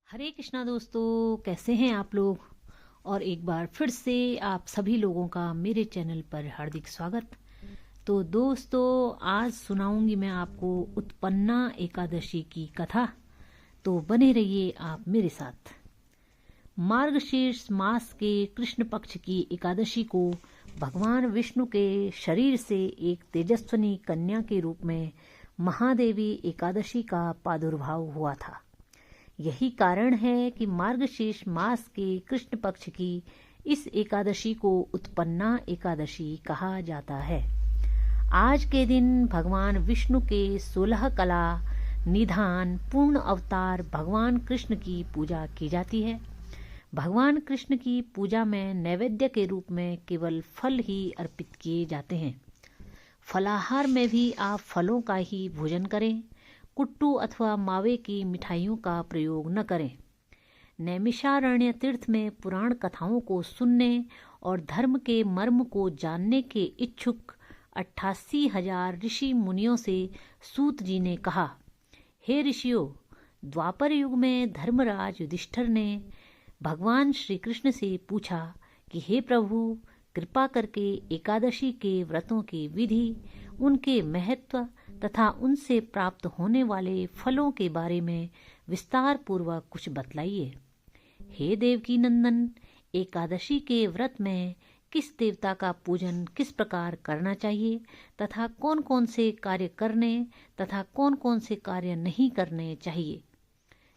हरे कृष्णा दोस्तों, कैसे हैं आप लोग। और एक बार फिर से आप सभी लोगों का मेरे चैनल पर हार्दिक स्वागत। तो दोस्तों, आज सुनाऊंगी मैं आपको उत्पन्ना एकादशी की कथा। तो बने रहिए आप मेरे साथ। मार्गशीर्ष मास के कृष्ण पक्ष की एकादशी को भगवान विष्णु के शरीर से एक तेजस्विनी कन्या के रूप में महादेवी एकादशी का प्रादुर्भाव हुआ था। यही कारण है कि मार्गशीर्ष मास के कृष्ण पक्ष की इस एकादशी को उत्पन्ना एकादशी कहा जाता है। आज के दिन भगवान विष्णु के 16 कला निधान पूर्ण अवतार भगवान कृष्ण की पूजा की जाती है। भगवान कृष्ण की पूजा में नैवेद्य के रूप में केवल फल ही अर्पित किए जाते हैं। फलाहार में भी आप फलों का ही भोजन करें। कुट्टू अथवा मावे की मिठाइयों का प्रयोग न करें। नैमिषारण्य तीर्थ में पुराण कथाओं को सुनने और धर्म के मर्म को जानने के इच्छुक 88,000 ऋषि मुनियों से सूत जी ने कहा, हे ऋषियों, द्वापर युग में धर्मराज युधिष्ठिर ने भगवान श्री कृष्ण से पूछा कि हे प्रभु, कृपा करके एकादशी के व्रतों की विधि, उनके महत्व तथा उनसे प्राप्त होने वाले फलों के बारे में विस्तार पूर्वक कुछ बतलाइए। हे देवकी नंदन, एकादशी के व्रत में किस देवता का पूजन किस प्रकार करना चाहिए तथा कौन कौन से कार्य करने तथा कौन कौन से कार्य नहीं करने चाहिए,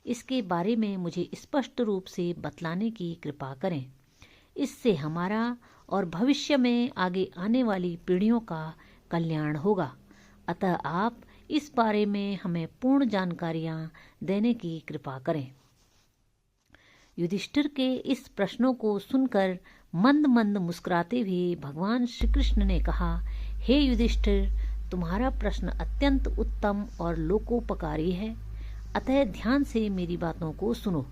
इसके बारे में मुझे स्पष्ट रूप से बतलाने की कृपा करें। इससे हमारा और भविष्य में आगे आने वाली पीढ़ियों का कल्याण होगा। अतः आप इस बारे में हमें पूर्ण जानकारियां देने की कृपा करें। युधिष्ठिर के इस प्रश्नों को सुनकर मंद मंद मुस्कुराते हुए भगवान श्री कृष्ण ने कहा, हे युधिष्ठिर, तुम्हारा प्रश्न अत्यंत उत्तम और लोकोपकारी है। अतः ध्यान से मेरी बातों को सुनो।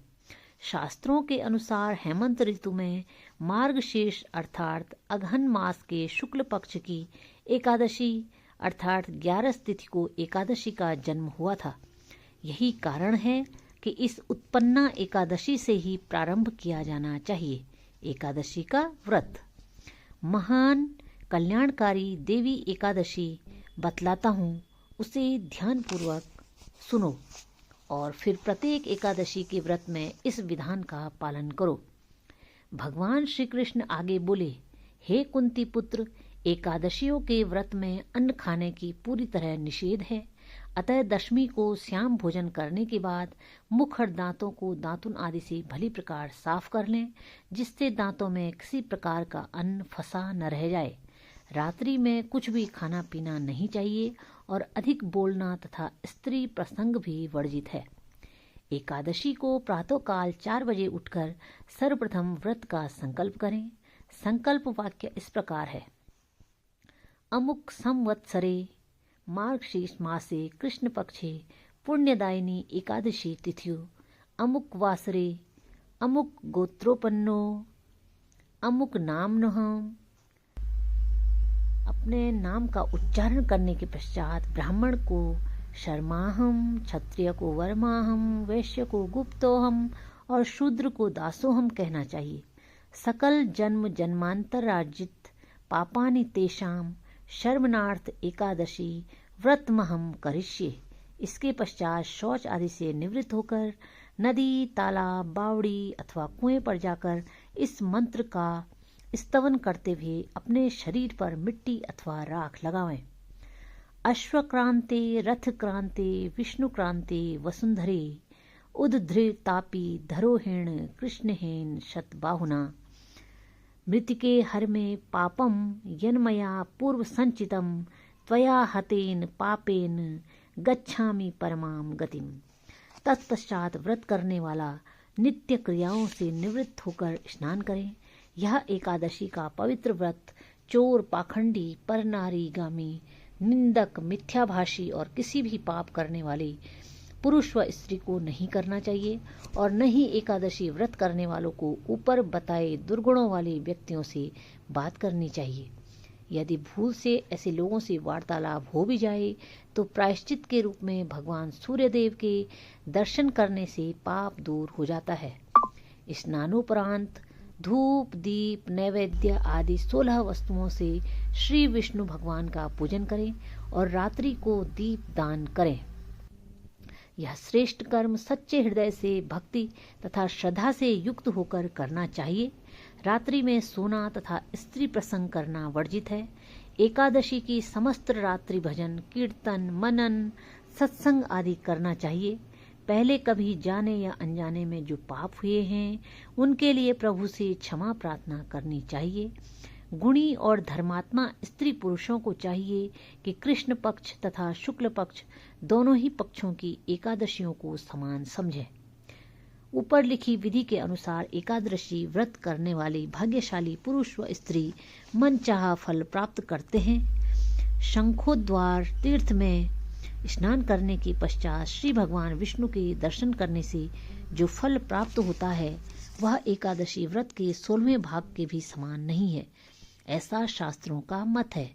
शास्त्रों के अनुसार हेमंत ऋतु में मार्गशीर्ष अर्थात अगहन मास के शुक्ल पक्ष की एकादशी अर्थात 11 तिथि को एकादशी का जन्म हुआ था। यही कारण है कि इस उत्पन्ना एकादशी से ही प्रारंभ किया जाना चाहिए एकादशी का व्रत। महान कल्याणकारी देवी एकादशी बतलाता हूँ, उसे ध्यानपूर्वक सुनो और फिर प्रत्येक एकादशी के व्रत में इस विधान का पालन करो। भगवान श्री कृष्ण आगे बोले, हे कुंती पुत्र, एकादशियों के व्रत में अन्न खाने की पूरी तरह निषेध है। अतः दशमी को श्याम भोजन करने के बाद मुख और दांतों को दातुन आदि से भली प्रकार साफ कर लें, जिससे दांतों में किसी प्रकार का अन्न फंसा न रह जाए। रात्रि में कुछ भी खाना पीना नहीं चाहिए और अधिक बोलना तथा स्त्री प्रसंग भी वर्जित है। एकादशी को प्रातःकाल 4 बजे उठकर सर्वप्रथम व्रत का संकल्प करें। संकल्प वाक्य इस प्रकार है, अमुक संवत्सरे मार्गशीर्ष मासे कृष्ण पक्षे पुण्यदायिनी एकादशी तिथ्यो अमुक वासरे अमुक गोत्रोपन्नो अमुक नामनः। अपने नाम का उच्चारण करने के पश्चात ब्राह्मण को शर्माहम, क्षत्रिय को वर्माहम, वैश्य को गुप्तोहम और शूद्र को दासोहम कहना चाहिए। सकल जन्म जन्मांतर राजित पापानि तेषाम शर्मनार्थ एकादशी व्रतमहम करिष्ये। इसके पश्चात शौच आदि से निवृत्त होकर नदी, तालाब, बावड़ी अथवा कुएं पर जाकर इस मंत्र का स्तवन करते हुए अपने शरीर पर मिट्टी अथवा राख लगावें। अश्वक्रांते, रथक्रांते, विष्णुक्रांते, वसुंधरे उद्धृतापि धरोहेण कृष्णहेन शतबाहुना। मृतिके हर में पापम यन्मया पूर्व संचितम त्वया हतेन पापेन गच्छामि परमाम गतिम। तत्पश्चात व्रत करने वाला नित्य क्रियाओं से निवृत्त होकर स्नान करें। यह एकादशी का पवित्र व्रत चोर, पाखंडी, परनारीगामी, निंदक, मिथ्याभाषी और किसी भी पाप करने वाले पुरुष व स्त्री को नहीं करना चाहिए और न ही एकादशी व्रत करने वालों को ऊपर बताए दुर्गुणों वाले व्यक्तियों से बात करनी चाहिए। यदि भूल से ऐसे लोगों से वार्तालाप हो भी जाए तो प्रायश्चित के रूप में भगवान सूर्यदेव के दर्शन करने से पाप दूर हो जाता है। स्नानोपरांत धूप, दीप, नैवेद्य आदि 16 वस्तुओं से श्री विष्णु भगवान का पूजन करें और रात्रि को दीप दान करें। यह श्रेष्ठ कर्म सच्चे हृदय से भक्ति तथा श्रद्धा से युक्त होकर करना चाहिए। रात्रि में सोना तथा स्त्री प्रसंग करना वर्जित है। एकादशी की समस्त रात्रि भजन, कीर्तन, मनन, सत्संग आदि करना चाहिए। पहले कभी जाने या अनजाने में जो पाप हुए हैं उनके लिए प्रभु से क्षमा प्रार्थना करनी चाहिए। गुणी और धर्मात्मा स्त्री पुरुषों को चाहिए कि कृष्ण पक्ष तथा शुक्ल पक्ष दोनों ही पक्षों की एकादशियों को समान समझें। ऊपर लिखी विधि के अनुसार एकादशी व्रत करने वाले भाग्यशाली पुरुष व स्त्री मनचाहा फल प्राप्त करते हैं। शंखोद्वार तीर्थ में स्नान करने के पश्चात श्री भगवान विष्णु के दर्शन करने से जो फल प्राप्त होता है वह एकादशी व्रत के 16वें भाग के भी समान नहीं है, ऐसा शास्त्रों का मत है।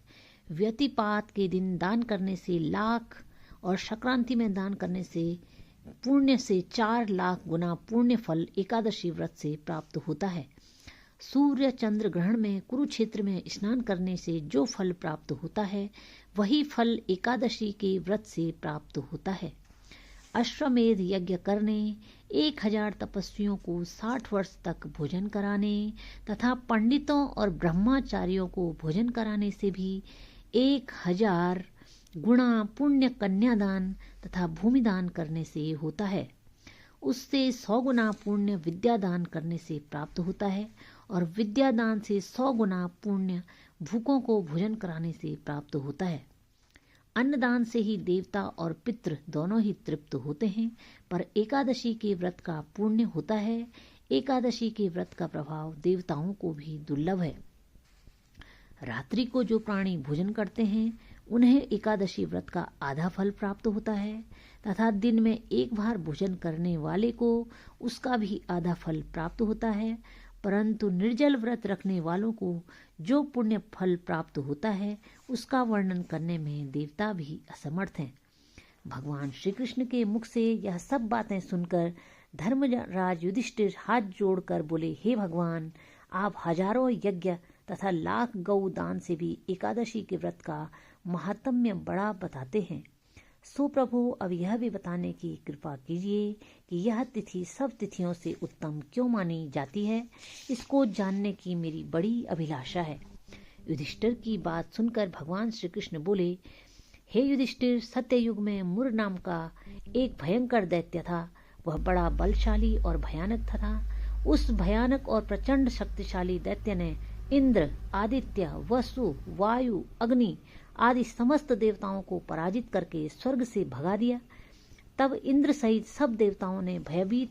व्यतिपात के दिन दान करने से लाख और संक्रांति में दान करने से पुण्य से 4 लाख गुना पुण्य फल एकादशी व्रत से प्राप्त होता है। सूर्य चंद्र ग्रहण में कुरुक्षेत्र में स्नान करने से जो फल प्राप्त होता है वही फल एकादशी के व्रत से प्राप्त होता है। अश्वमेध यज्ञ करने, 1000 तपस्वियों को 60 वर्ष तक भोजन कराने तथा पंडितों और ब्रह्मचारियों को भोजन कराने से भी 1000 गुणा पुण्य कन्यादान तथा भूमिदान करने से होता है। उससे 100 गुना पुण्य विद्यादान करने से प्राप्त होता है और विद्यादान से 100 गुना पुण्य भूखों को भोजन कराने से प्राप्त होता है। अन्नदान से ही देवता और पितृ दोनों ही तृप्त होते हैं, पर एकादशी के व्रत का पुण्य होता है। एकादशी के व्रत का प्रभाव देवताओं को भी दुर्लभ है। रात्रि को जो प्राणी भोजन करते हैं उन्हें एकादशी व्रत का आधा फल प्राप्त होता है तथा दिन में एक बार भोजन करने वाले को उसका भी आधा फल प्राप्त होता है, परंतु निर्जल व्रत रखने वालों को जो पुण्य फल प्राप्त होता है उसका वर्णन करने में देवता भी असमर्थ हैं। भगवान श्री कृष्ण के मुख से यह सब बातें सुनकर धर्मराज युधिष्ठिर हाथ जोड़कर बोले, हे भगवान, आप हजारों यज्ञ तथा लाख गौ दान से भी एकादशी के व्रत का महात्म्य बड़ा बताते हैं। सो प्रभु, अब यह भी बताने की कृपा कीजिए कि यह तिथि सब तिथियों से उत्तम क्यों मानी जाती है। इसको जानने की मेरी बड़ी अभिलाषा है। युधिष्ठिर की बात सुनकर भगवान श्री कृष्ण बोले, हे युधिष्ठिर, सत्ययुग में मुर नाम का एक भयंकर दैत्य था। वह बड़ा बलशाली और भयानक था। उस भयानक और प्रचंड शक्तिशाली दैत्य ने इंद्र, आदित्य, वसु, वायु, अग्नि आदि समस्त देवताओं को पराजित करके स्वर्ग से भगा दिया। तब इंद्र सहित सब देवताओं ने भयभीत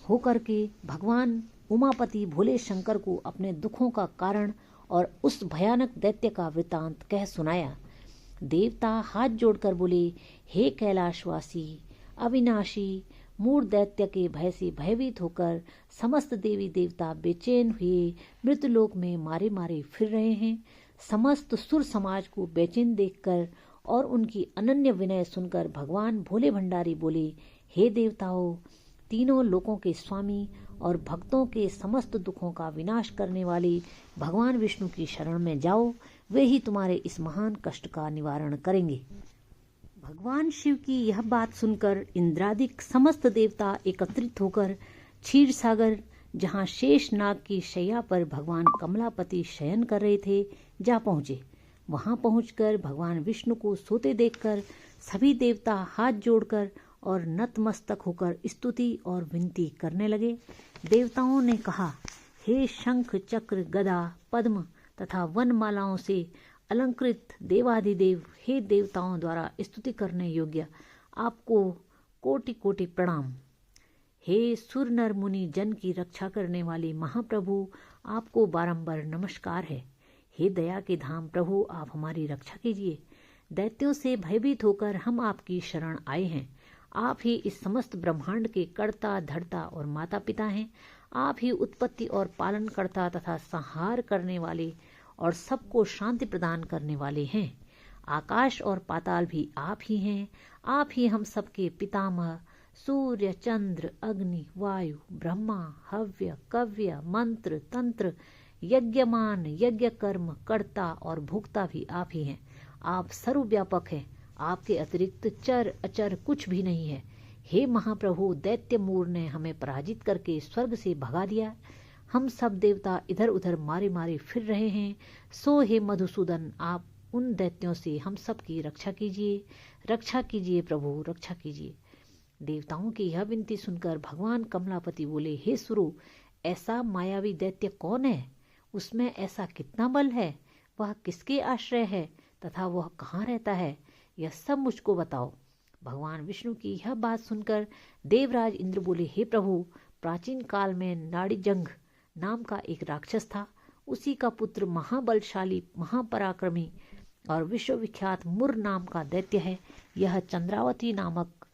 होकर के भगवान उमापति भोले शंकर को अपने दुखों का कारण और उस भयानक दैत्य का वृतांत कह सुनाया। देवता हाथ जोड़कर बोले, हे कैलाशवासी, अविनाशी, मूढ़ दैत्य के भय से भयभीत होकर समस्त देवी देवता बेचैन हुए मृतलोक में मारे मारे फिर रहे हैं। समस्त सुर समाज को बेचैन देखकर और उनकी अनन्य विनय सुनकर भगवान भोले भंडारी बोले, हे देवताओं, तीनों लोकों के स्वामी और भक्तों के समस्त दुखों का विनाश करने वाले भगवान विष्णु की शरण में जाओ, वे ही तुम्हारे इस महान कष्ट का निवारण करेंगे। भगवान शिव की यह बात सुनकर इंद्रादिक समस्त देवता एकत्रित होकर क्षीर सागर, जहाँ शेष नाग की शैया पर भगवान कमलापति शयन कर रहे थे, जा पहुँचे। वहाँ पहुंचकर भगवान विष्णु को सोते देखकर सभी देवता हाथ जोड़कर और नतमस्तक होकर स्तुति और विनती करने लगे। देवताओं ने कहा, हे शंख, चक्र, गदा, पद्म तथा वनमालाओं से अलंकृत देवाधिदेव, हे देवताओं द्वारा स्तुति करने योग्य आपको कोटि कोटि प्रणाम। हे सुर नर मुनि जन की रक्षा करने वाले महाप्रभु, आपको बारंबार नमस्कार है। हे दया के धाम प्रभु, आप हमारी रक्षा कीजिए। दैत्यों से भयभीत होकर हम आपकी शरण आए हैं। आप ही इस समस्त ब्रह्मांड के कर्ता, धर्ता और माता पिता हैं। आप ही उत्पत्ति और पालन कर्ता तथा संहार करने वाले और सबको शांति प्रदान करने वाले हैं। आकाश और पाताल भी आप ही हैं। आप ही हम सबके पितामह, सूर्य, चंद्र, अग्नि, वायु, ब्रह्मा, हव्य, कव्य, मंत्र, तंत्र, यज्ञमान, यज्ञ कर्म, कर्ता और भोक्ता भी आप ही हैं। आप सर्वव्यापक हैं। आपके अतिरिक्त चर अचर कुछ भी नहीं है। हे महाप्रभु, दैत्य मूर ने हमें पराजित करके स्वर्ग से भगा दिया। हम सब देवता इधर उधर मारे मारे फिर रहे हैं। सो हे मधुसूदन, आप उन दैत्यों से हम सब की रक्षा कीजिए। रक्षा कीजिए प्रभु, रक्षा कीजिए। देवताओं की यह विनती सुनकर भगवान कमलापति बोले, हे सुरो, ऐसा मायावी दैत्य कौन है? उसमें ऐसा कितना बल है? वह किसके आश्रय है तथा वह कहाँ रहता है? यह सब मुझको बताओ। भगवान विष्णु की यह बात सुनकर देवराज इंद्र बोले, हे प्रभु, प्राचीन काल में नाड़ीजंघ नाम का एक राक्षस था। उसी का पुत्र महाबलशाली, महापराक्रमी और विश्वविख्यात मुर नाम का दैत्य है। यह चंद्रावती नामक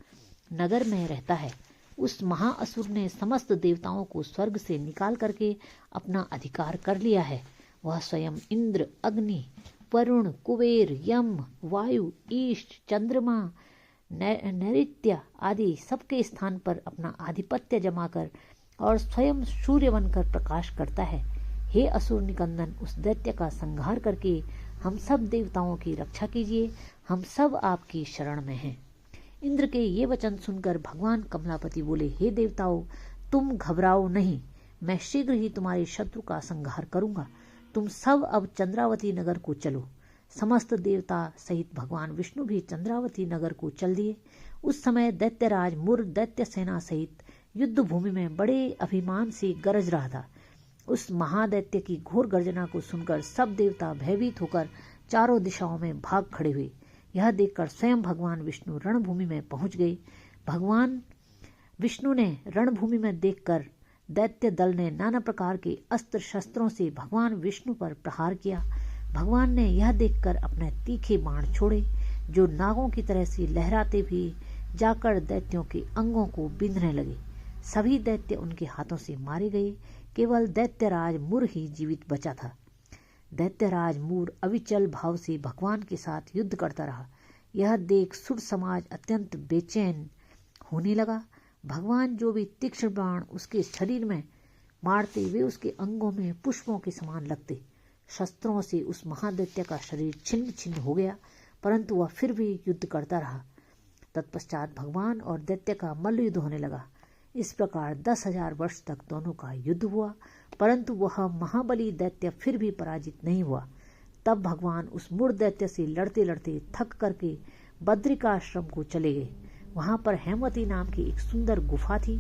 नगर में रहता है। उस महाअसुर ने समस्त देवताओं को स्वर्ग से निकाल करके अपना अधिकार कर लिया है। वह स्वयं इंद्र, अग्नि, वरुण, कुबेर, यम, वायु, ईश, चंद्रमा, नैऋत्य आदि सबके स्थान पर अपना आधिपत्य जमाकर और स्वयं सूर्य बनकर प्रकाश करता है। हे असुर निकंदन, उस दैत्य का संहार करके हम सब देवताओं की रक्षा कीजिए। हम सब आपकी शरण में हैं। इंद्र के ये वचन सुनकर भगवान कमलापति बोले, हे देवताओं, तुम घबराओ नहीं। मैं शीघ्र ही तुम्हारे शत्रु का संहार करूंगा। तुम सब अब चंद्रावती नगर को चलो। समस्त देवता सहित भगवान विष्णु भी चंद्रावती नगर को चल दिए। उस समय दैत्यराज मुर दैत्य सेना सहित युद्ध भूमि में बड़े अभिमान से गरज रहा था। उस महादैत्य की घोर गर्जना को सुनकर सब देवता भयभीत होकर चारों दिशाओं में भाग खड़े हुए। यह देखकर स्वयं भगवान विष्णु रणभूमि में पहुंच गए। भगवान विष्णु ने रणभूमि में देखकर दैत्य दल ने नाना प्रकार के अस्त्र शस्त्रों से भगवान विष्णु पर प्रहार किया। भगवान ने यह देखकर अपने तीखे बाण छोड़े, जो नागों की तरह से लहराते भी जाकर दैत्यों के अंगों को बींधने लगे। सभी दैत्य उनके हाथों से मारे गए। केवल दैत्यराज मुर ही जीवित बचा था। दैत्यराज मूर अविचल भाव से भगवान के साथ युद्ध करता रहा। यह देख सुर समाज अत्यंत बेचैन होने लगा। भगवान जो भी तीक्ष्ण बाण उसके शरीर में मारते, वे उसके अंगों में पुष्पों के समान लगते। शस्त्रों से उस महादैत्य का शरीर छिन्न छिन्न हो गया, परंतु वह फिर भी युद्ध करता रहा। तत्पश्चात भगवान और दैत्य का मल्ल युद्ध होने लगा। इस प्रकार 10,000 वर्ष तक दोनों का युद्ध हुआ, परंतु वह महाबली दैत्य फिर भी पराजित नहीं हुआ। तब भगवान उस मूढ़ दैत्य से लड़ते लड़ते थक करके बद्रिकाश्रम को चले गए। वहां पर हेमवती नाम की एक सुंदर गुफा थी।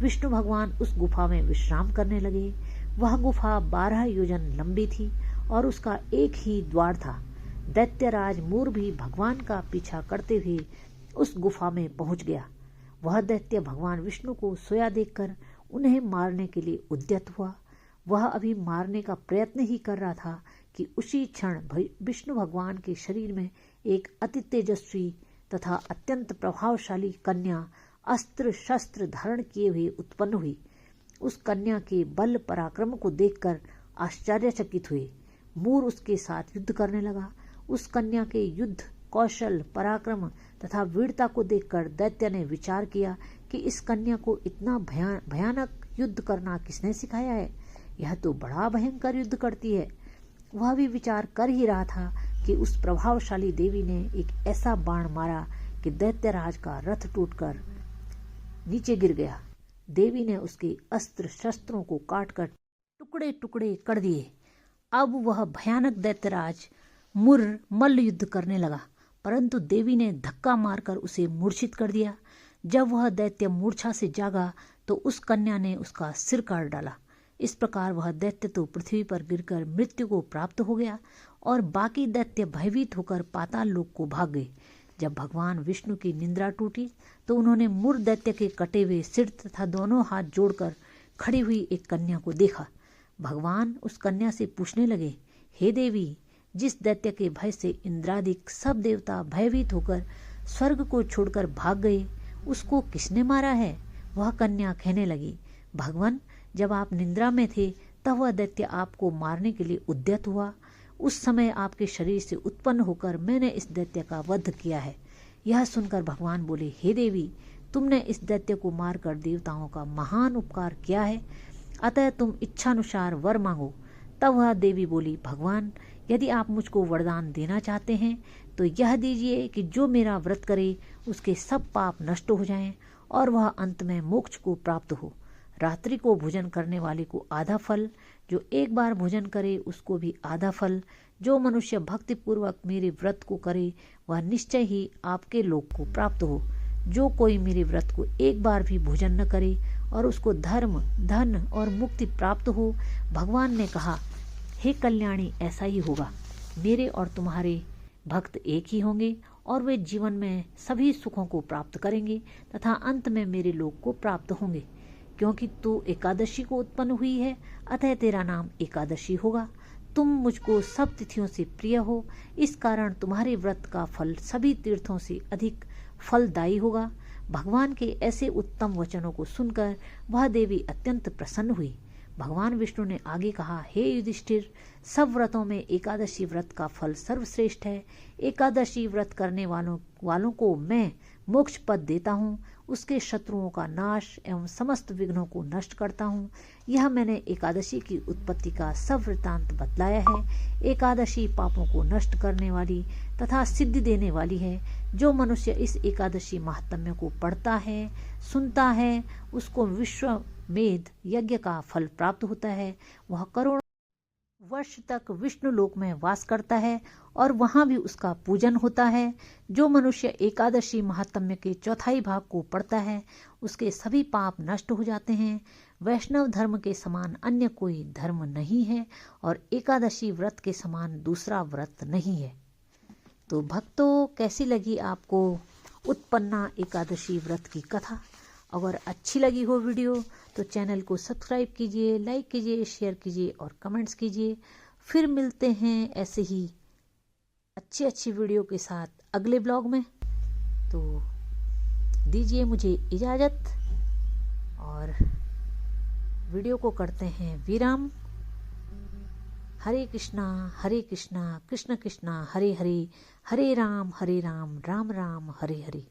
विष्णु भगवान उस गुफा में विश्राम करने लगे। वह गुफा 12 योजन लंबी थी और उसका एक ही द्वार था। दैत्यराज मूर भी भगवान का पीछा करते हुए उस गुफा में पहुंच गया। वह दैत्य भगवान विष्णु को सोया देखकर उन्हें मारने के लिए उद्यत हुआ। वह अभी मारने का प्रयत्न ही कर रहा था कि उसी क्षण विष्णु भगवान के शरीर में एक अति तेजस्वी तथा अत्यंत प्रभावशाली कन्या अस्त्र शस्त्र धारण किए हुए उत्पन्न हुई। उस कन्या के बल पराक्रम को देखकर आश्चर्यचकित हुए। मूर उसके साथ युद्ध करने लगा। उस कन्या के युद्ध कौशल, पराक्रम तथा वीरता को देखकर दैत्य ने विचार किया कि इस कन्या को इतना भयानक युद्ध करना किसने सिखाया है? यह तो बड़ा भयंकर युद्ध करती है। वह भी विचार कर ही रहा था कि उस प्रभावशाली देवी ने एक ऐसा बाण मारा कि दैत्यराज का रथ टूटकर नीचे गिर गया। देवी ने उसके अस्त्र शस्त्रों को काटकर टुकड़े टुकड़े कर दिए। अब वह भयानक दैत्यराज मुर मल्ल युद्ध करने लगा, परंतु देवी ने धक्का मारकर उसे मूर्छित कर दिया। जब वह दैत्य मूर्छा से जागा तो उस कन्या ने उसका सिर काट डाला। इस प्रकार वह दैत्य तो पृथ्वी पर गिरकर मृत्यु को प्राप्त हो गया और बाकी दैत्य भयभीत होकर पाताल लोक को भाग गए। जब भगवान विष्णु की निंद्रा टूटी तो उन्होंने मुर दैत्य के कटे हुए सिर तथा दोनों हाथ जोड़कर खड़ी हुई एक कन्या को देखा। भगवान उस कन्या से पूछने लगे, हे देवी, जिस दैत्य के भय से इंद्रादिक सब देवता भयभीत होकर स्वर्ग को छोड़कर भाग गए, उसको किसने मारा है? वह कन्या कहने लगी, भगवान, जब आप निंद्रा में थे तब वह दैत्य आपको मारने के लिए उद्यत हुआ। उस समय आपके शरीर से उत्पन्न होकर मैंने इस दैत्य का वध किया है। यह सुनकर भगवान बोले, हे देवी, तुमने इस दैत्य को मारकर देवताओं का महान उपकार किया है, अतः तुम इच्छानुसार वर मांगो। तब वह देवी बोली, भगवान, यदि आप मुझको वरदान देना चाहते हैं तो यह दीजिए कि जो मेरा व्रत करे उसके सब पाप नष्ट हो जाएं और वह अंत में मोक्ष को प्राप्त हो। रात्रि को भोजन करने वाले को आधा फल, जो एक बार भोजन करे उसको भी आधा फल। जो मनुष्य भक्तिपूर्वक मेरे व्रत को करे वह निश्चय ही आपके लोक को प्राप्त हो। जो कोई मेरे व्रत को एक बार भी भोजन न करे और उसको धर्म, धन और मुक्ति प्राप्त हो। भगवान ने कहा, हे कल्याणी, ऐसा ही होगा। मेरे और तुम्हारे भक्त एक ही होंगे और वे जीवन में सभी सुखों को प्राप्त करेंगे तथा अंत में मेरे लोक को प्राप्त होंगे। क्योंकि तू एकादशी को उत्पन्न हुई है, अतः तेरा नाम एकादशी होगा। तुम मुझको सब तिथियों से प्रिय हो, इस कारण तुम्हारे व्रत का फल सभी तीर्थों से अधिक फलदायी होगा। भगवान के ऐसे उत्तम वचनों को सुनकर वह देवी अत्यंत प्रसन्न हुई। भगवान विष्णु ने आगे कहा, हे युधिष्ठिर, सब व्रतों में एकादशी व्रत का फल सर्वश्रेष्ठ है। एकादशी व्रत करने वालों को मैं मोक्ष पद देता हूँ, उसके शत्रुओं का नाश एवं समस्त विघ्नों को नष्ट करता हूँ। यह मैंने एकादशी की उत्पत्ति का सब वृत्तांत बतलाया है। एकादशी पापों को नष्ट करने वाली तथा सिद्धि देने वाली है। जो मनुष्य इस एकादशी महात्म्य को पढ़ता है, सुनता है, उसको विश्वमेध यज्ञ का फल प्राप्त होता है। वह करोड़ों वर्ष तक विष्णु लोक में वास करता है और वहां भी उसका पूजन होता है। जो मनुष्य एकादशी महात्म्य के चौथाई भाग को पढ़ता है उसके सभी पाप नष्ट हो जाते हैं। वैष्णव धर्म के समान अन्य कोई धर्म नहीं है और एकादशी व्रत के समान दूसरा व्रत नहीं है। तो भक्तों, कैसी लगी आपको उत्पन्ना एकादशी व्रत की कथा? अगर अच्छी लगी हो वीडियो तो चैनल को सब्सक्राइब कीजिए, लाइक कीजिए, शेयर कीजिए और कमेंट्स कीजिए। फिर मिलते हैं ऐसे ही अच्छी वीडियो के साथ अगले ब्लॉग में। तो दीजिए मुझे इजाज़त और वीडियो को करते हैं विराम। हरे कृष्णा कृष्ण कृष्ण हरे हरे, हरे राम राम राम हरे हरे।